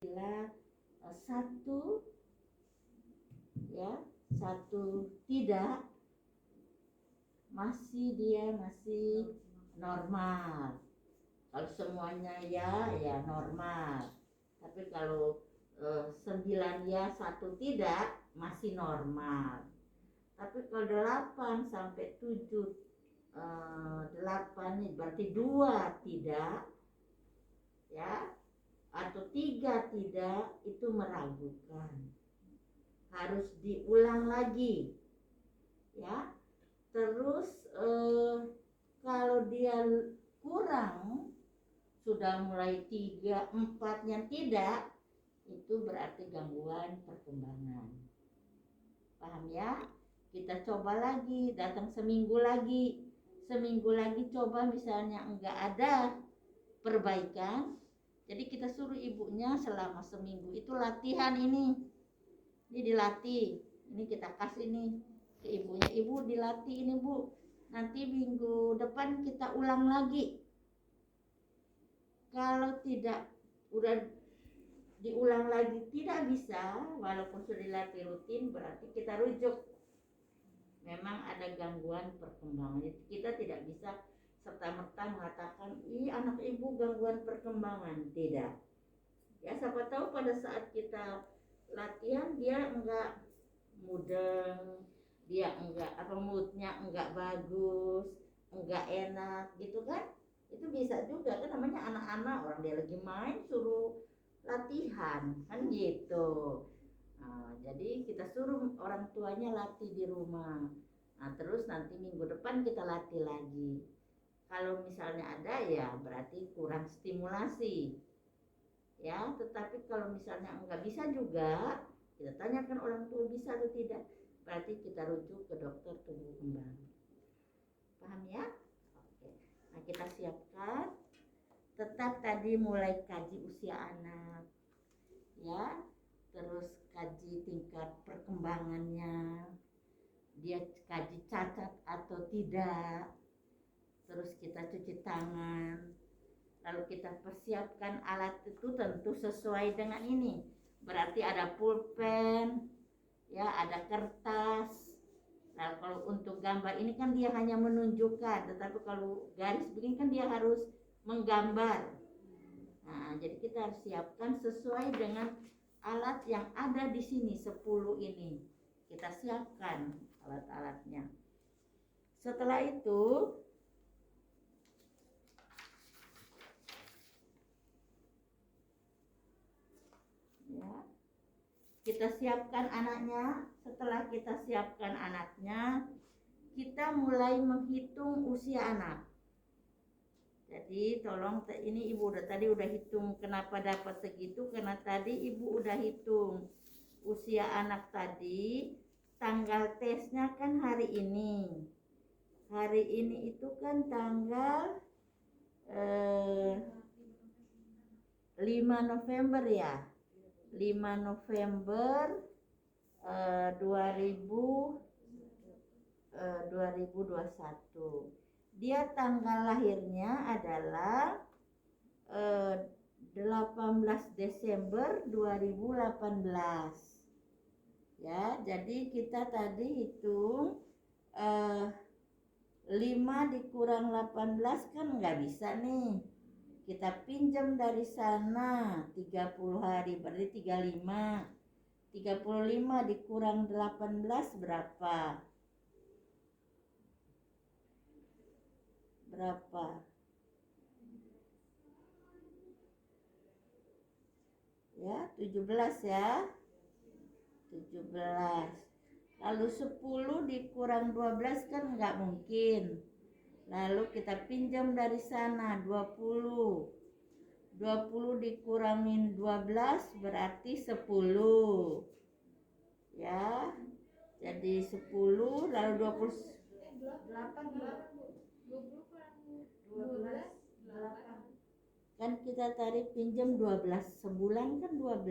bila satu tidak, dia masih normal. Kalau semuanya ya normal. Tapi kalau 9 ya 1 tidak, masih normal. Tapi kalau 8 sampai 7, 8 nih berarti 2 tidak ya, atau 3 tidak, itu meragukan. Harus diulang lagi ya. Terus kalau dia kurang, sudah mulai 3, 4-nya tidak, itu berarti gangguan perkembangan. Paham ya? Kita coba lagi, datang seminggu lagi coba, misalnya enggak ada perbaikan, jadi kita suruh ibunya selama seminggu itu latihan ini dilatih. Ini kita kasih nih ke ibunya, ibu dilatih ini bu, nanti minggu depan kita ulang lagi. Kalau tidak, udah diulang lagi tidak bisa, walaupun sudah dilatih rutin, berarti kita rujuk. Memang ada gangguan perkembangan. Kita tidak bisa serta-merta mengatakan, anak ibu gangguan perkembangan. Tidak. Ya, siapa tahu pada saat kita latihan dia enggak mudeng, dia enggak moodnya enggak bagus, enggak enak gitu kan. Itu bisa juga kan, namanya anak-anak, orang dia lagi main suruh latihan kan gitu. Nah, jadi kita suruh orang tuanya latih di rumah. Nah, terus nanti minggu depan kita latih lagi. Kalau misalnya ada ya berarti kurang stimulasi ya. Tetapi kalau misalnya enggak bisa juga, kita tanyakan orang tua bisa atau tidak, berarti kita rujuk ke dokter tumbuh kembang. Paham ya? Oke. Nah, kita siapkan. Tetap tadi mulai kaji usia anak ya, terus kaji tingkat perkembangannya, dia kaji cacat atau tidak, terus kita cuci tangan, lalu kita persiapkan alat itu tentu sesuai dengan ini. Berarti ada pulpen ya, ada kertas. Nah, kalau untuk gambar ini kan dia hanya menunjukkan, tetapi kalau garis begini kan dia harus menggambar. Nah, jadi kita harus siapkan sesuai dengan alat yang ada di sini 10 ini. Kita siapkan alat-alatnya. Setelah itu ya, kita siapkan anaknya. Setelah kita siapkan anaknya, kita mulai menghitung usia anak. Jadi tolong, ini ibu tadi udah hitung. Kenapa dapat segitu? Karena tadi ibu udah hitung usia anak tadi. Tanggal tesnya kan hari ini. Hari ini itu kan tanggal 5 November ya. 5 November 2021. Dia tanggal lahirnya adalah 18 Desember 2018. Ya, jadi kita tadi hitung 5 dikurang 18 kan nggak bisa nih. Kita pinjam dari sana 30 hari, berarti 35. 35 dikurang 18 berapa? Ya, 17 ya. 17. Lalu 10 dikurang 12 kan nggak mungkin. Lalu kita pinjam dari sana 20. 20 dikurangin 12 berarti 10. Ya. Jadi 10 lalu 20 kan kita tarik pinjam 12 sebulan kan 12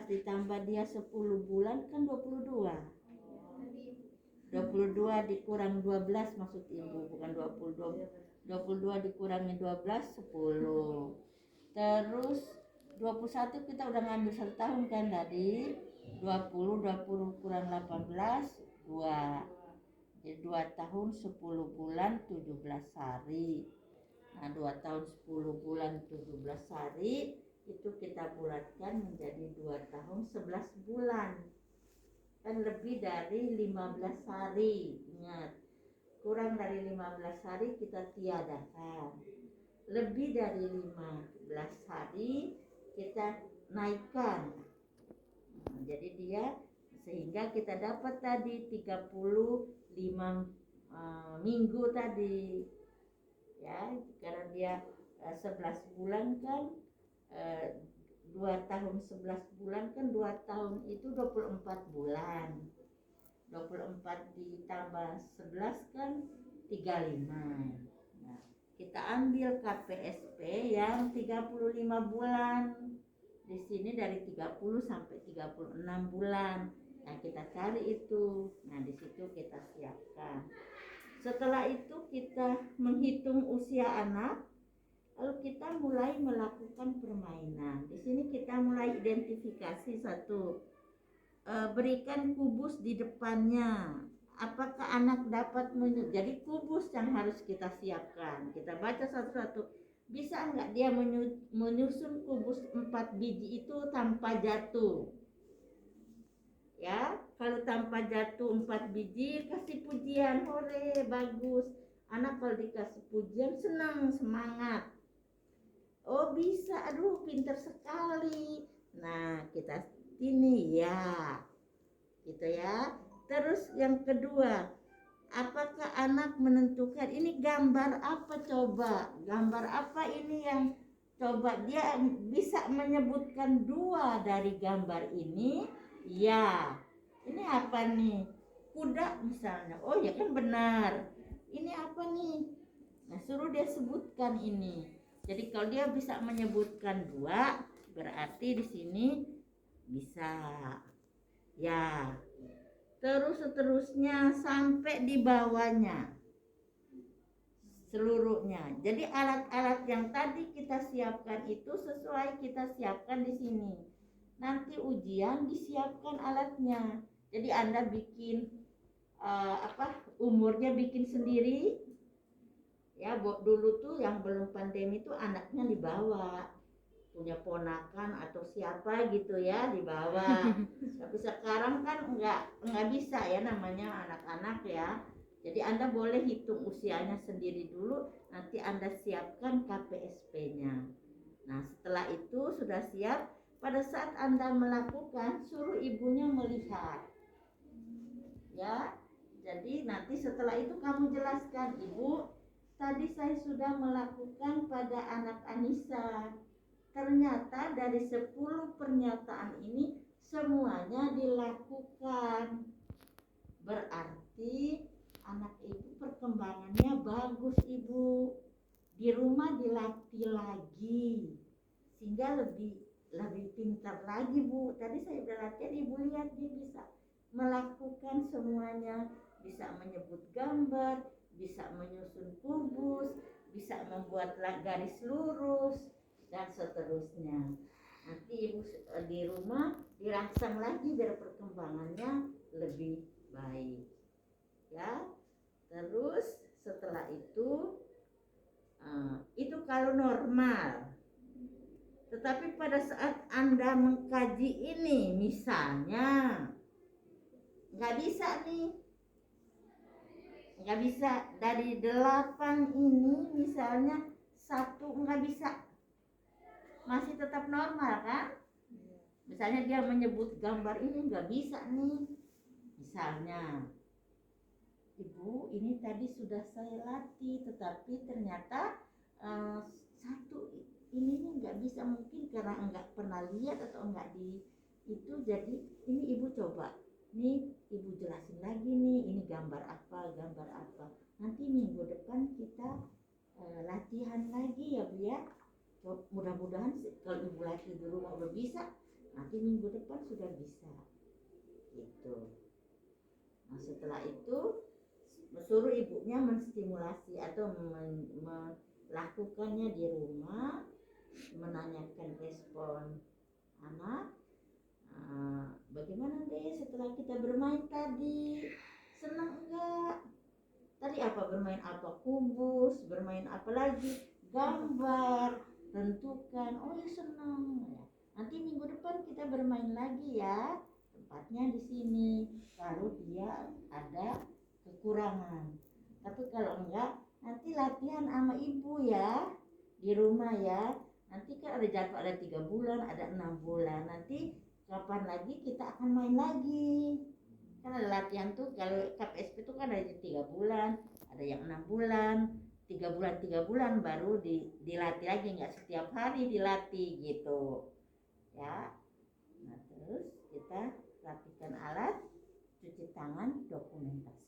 ditambah dia 10 bulan kan 22 dikurang 12 maksud ibu, bukan 22 dikurangin 12 10. Terus 21 kita udah ngambil 1 tahun kan, dari 20 kurang 18 2. Jadi 2 tahun 10 bulan 17 hari. Nah 2 tahun 10 bulan 17 hari itu kita bulatkan menjadi 2 tahun 11 bulan. Kan lebih dari 15 hari. Ingat, kurang dari 15 hari kita tiadakan. Lebih dari 15 hari kita naikkan. Jadi dia sehingga kita dapat tadi 35 minggu tadi. Ya, karena dia 11 bulan kan, 2 tahun 11 bulan kan, 2 tahun itu 24 bulan. 24 ditambah 11 kan 35. Nah, kita ambil KPSP yang 35 bulan. Di sini dari 30 sampai 36 bulan. Nah, kita cari itu. Nah, di situ kita siapkan. Setelah itu kita menghitung usia anak, lalu kita mulai melakukan permainan. Di sini kita mulai identifikasi satu. Berikan kubus di depannya. Apakah anak dapat jadi kubus yang harus kita siapkan. Kita baca satu-satu. Bisa enggak dia menyusun kubus 4 biji itu tanpa jatuh? Ya, kalau tanpa jatuh 4 biji, kasih pujian, hore, bagus. Anak kalau dikasih pujian senang, semangat. Oh bisa, aduh pintar sekali. Nah kita ini ya, gitu ya. Terus yang kedua, apakah anak menentukan ini gambar apa coba? Gambar apa ini yang coba dia bisa menyebutkan 2 dari gambar ini? Ya, ini apa nih? Kuda misalnya. Oh ya kan benar. Ini apa nih? Nah suruh dia sebutkan ini. Jadi kalau dia bisa menyebutkan 2, berarti di sini bisa. Ya. Terus seterusnya sampai di bawahnya. Seluruhnya. Jadi alat-alat yang tadi kita siapkan itu sesuai kita siapkan di sini. Nanti ujian disiapkan alatnya. Jadi Anda bikin umurnya bikin sendiri. Ya, dulu tuh yang belum pandemi tuh anaknya dibawa, punya ponakan atau siapa gitu ya dibawa. Tapi sekarang kan nggak bisa ya, namanya anak-anak ya. Jadi Anda boleh hitung usianya sendiri dulu, nanti Anda siapkan KPSP-nya. Nah setelah itu sudah siap, pada saat Anda melakukan suruh ibunya melihat. Ya, jadi nanti setelah itu kamu jelaskan, Ibu, tadi saya sudah melakukan pada anak Anissa. Ternyata dari 10 pernyataan ini semuanya dilakukan. Berarti anak ibu perkembangannya bagus, Ibu. Di rumah dilatih lagi sehingga lebih pintar lagi, Bu. Tadi saya udah latihan, Ibu lihat dia bisa melakukan semuanya, bisa menyebut gambar, bisa menyusun kubus, bisa membuat garis lurus dan seterusnya. Nanti Ibu di rumah dirangsang lagi biar perkembangannya lebih baik. Ya. Terus setelah itu kalau normal. Tetapi pada saat Anda mengkaji ini, misalnya nggak bisa nih, nggak bisa dari 8 ini misalnya 1 nggak bisa, masih tetap normal kan? Misalnya dia menyebut gambar ini nggak bisa nih, misalnya, Ibu ini tadi sudah saya latih tetapi ternyata 1 ininya nggak bisa, mungkin karena nggak pernah lihat atau nggak itu, jadi ini Ibu coba nih, Ibu jelasin lagi nih, ini gambar apa, nanti minggu depan kita latihan lagi ya Bu ya. Mudah-mudahan kalau Ibu latih di rumah udah bisa, nanti minggu depan sudah bisa gitu. Nah setelah itu suruh ibunya menstimulasi atau melakukannya di rumah menanyakan respon anak. Bagaimana deh setelah kita bermain tadi, senang enggak? Tadi apa, bermain apa, kubus, bermain apa lagi, gambar, tentukan. Oh ya, senang ya. Nanti minggu depan kita bermain lagi ya, tempatnya di sini. Kalau dia ada kekurangan, tapi kalau enggak, nanti latihan sama ibu ya di rumah ya. Nanti kan ada jadwal, ada 3 bulan, ada 6 bulan. Nanti kapan lagi kita akan main lagi. Kan ada latihan tuh, kalau KPSP itu kan ada 3 bulan, ada yang 6 bulan, 3 bulan baru dilatih lagi, nggak setiap hari dilatih gitu ya. Nah terus kita latihkan alat, cuci tangan, dokumentasi.